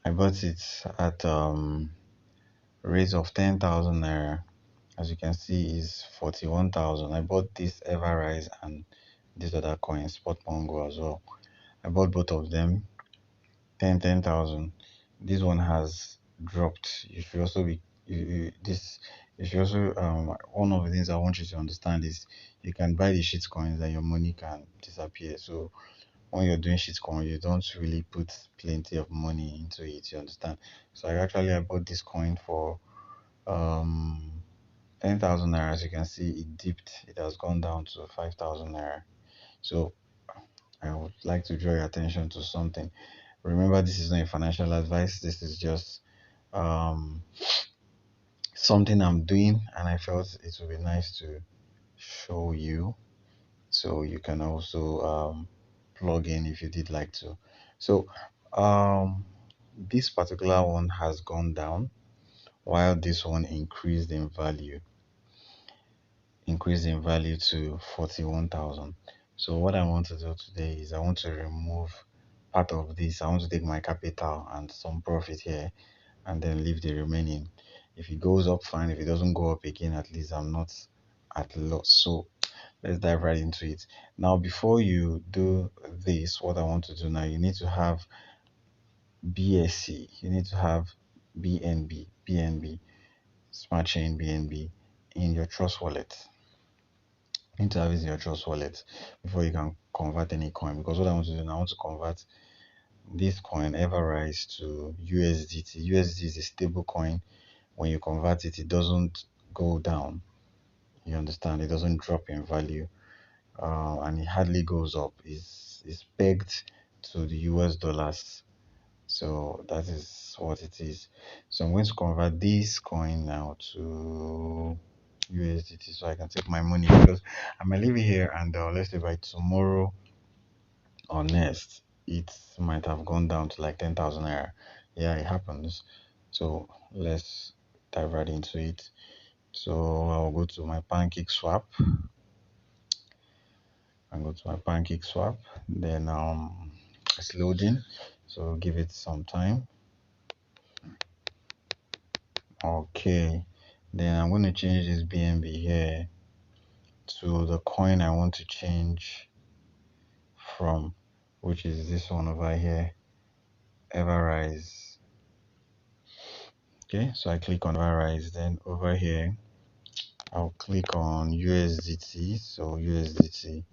I bought it at rate of 10,000 naira. As you can see, is 41,000. I bought this Everrise and this other coin, Spot Mongo as well. I bought both of them 10,000. This one has dropped. You should also be this. You should also one of the things I want you to understand is you can buy the shit coins and your money can disappear. So when you're doing shitcoin, you don't really put plenty of money into it. You understand? So I bought this coin for um 10,000 naira. As you can see, it dipped. It has gone down to 5,000 naira. So I would like to draw your attention to something. Remember, this is not a financial advice. This is just um something I'm doing, and I felt it would be nice to show you, so you can also plug in if you did like to. So um this particular one has gone down while this one increased in value to 41,000. So what I want to do today is I want to remove part of this. I want to take my capital and some profit here and then leave the remaining. If it goes up, fine. If it doesn't go up again, at least I'm not at loss. So let's dive right into it. Now, before you do this, what I want to do now, you need to have BSC, you need to have BNB, Smart Chain BNB in your Trust wallet. You need to have it in your Trust wallet before you can convert any coin. Because what I want to do now, I want to convert this coin Everrise to USDT. USDT is a stable coin. When you convert it, it doesn't go down. You understand? It doesn't drop in value, and it hardly goes up. It's pegged to the US dollars. So that is what it is. So I'm going to convert this coin now to USDT so I can take my money, because I might leave it here and let's say by tomorrow or next it might have gone down to like 10,000 naira. Yeah, it happens. So let's dive right into it. So I'll go to my pancake swap and go to my pancake swap. Then it's loading, so give it some time. Okay, then I'm going to change this BNB here to the coin I want to change from, which is this one over here, Everrise. Okay, so I click on Everrise. Then over here I'll click on USDT. So USDT,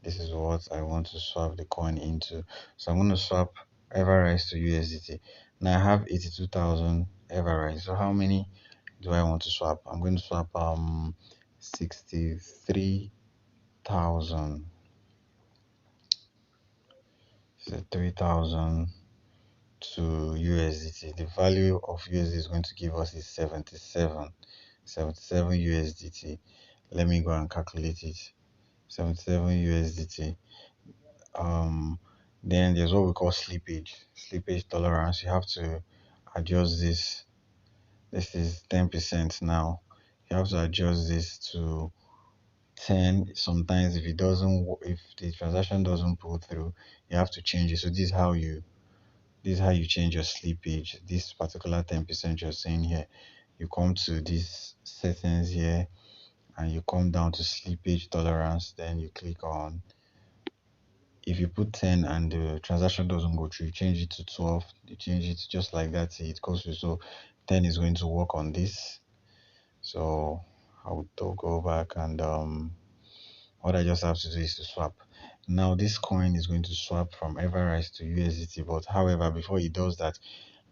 this is what I want to swap the coin into. So I'm going to swap Everrise to USDT. Now I have 82,000 Everrise. So how many do I want to swap? I'm going to swap 63,000. 3,000 to USDT. The value of USD is going to give us is 77 USDT. Let me go and calculate it. 77 USDT. Then there's what we call slippage tolerance. You have to adjust this. This is 10% now. You have to adjust this to 10. Sometimes if if the transaction doesn't pull through, you have to change it. So this is how you change your slippage. This particular 10% you're saying here, you come to these settings here and you come down to slippage tolerance. Then you click on, if you put 10 and the transaction doesn't go through, you change it to 12. You change it just like that, it goes through. So 10 is going to work on this. So I will go back and what I just have to do is to swap. Now this coin is going to swap from Everrise to USDT, but however, before it does that,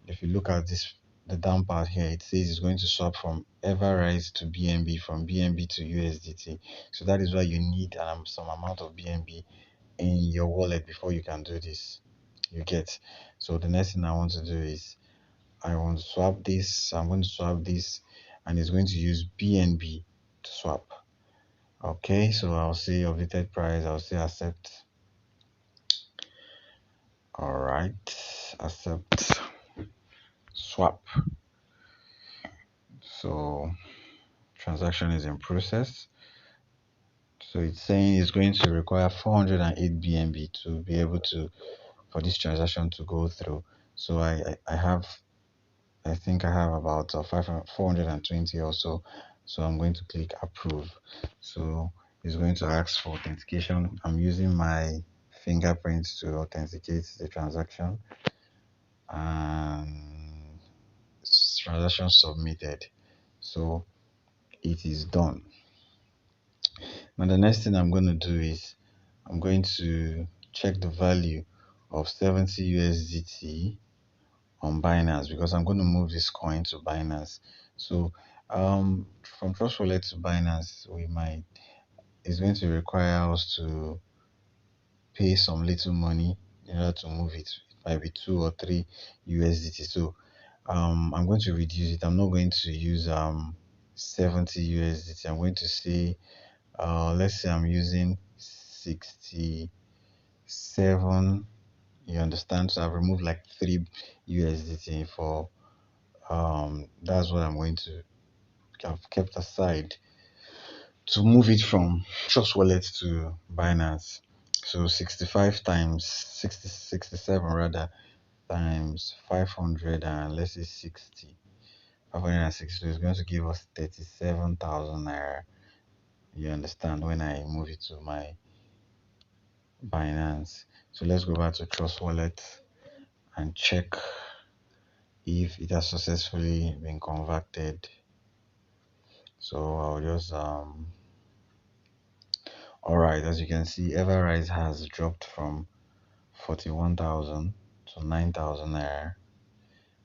if you look at this, the down part here, it says it's going to swap from Everrise to BNB, from BNB to USDT. So that is why you need some amount of BNB in your wallet before you can do this. You get? So the next thing I want to do is I want to swap this. I'm going to swap this, and it's going to use BNB to swap. Okay, so I'll say updated price. I'll say accept. All right, accept swap. So transaction is in process. So it's saying it's going to require 408 BNB to be able to, for this transaction to go through. So I have, I think I have about 420 or so. So I'm going to click approve. So it's going to ask for authentication. I'm using my fingerprint to authenticate the transaction, and transaction submitted. So it is done. Now the next thing I'm going to do is I'm going to check the value of 70 USDT on Binance, because I'm going to move this coin to Binance. So from Trust Wallet to Binance, we might it's going to require us to pay some little money in order to move it. It might be 2 or 3 USDT. So I'm going to reduce it. I'm not going to use 70 USDT. I'm going to say, let's say I'm using 67. You understand? So I've removed like 3 USDT for that's what I'm going to have kept aside to move it from Trust Wallet to Binance. So 65 times 67 rather, times 500, and let's say 60. 560 is going to give us 37,000 naira. You understand, when I move it to my Binance. So let's go back to Trust Wallet and check if it has successfully been converted. So I'll just all right, as you can see, Everrise has dropped from 41,000 to 9,000 naira.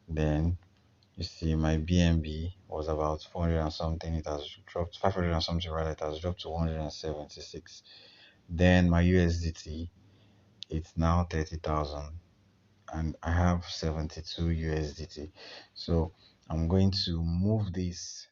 Then you see my BNB was about 400 and something. It has dropped 500 and something rather. It has dropped to 176. Then my USDT, it's now 30,000, and I have 72 USDT. So I'm going to move this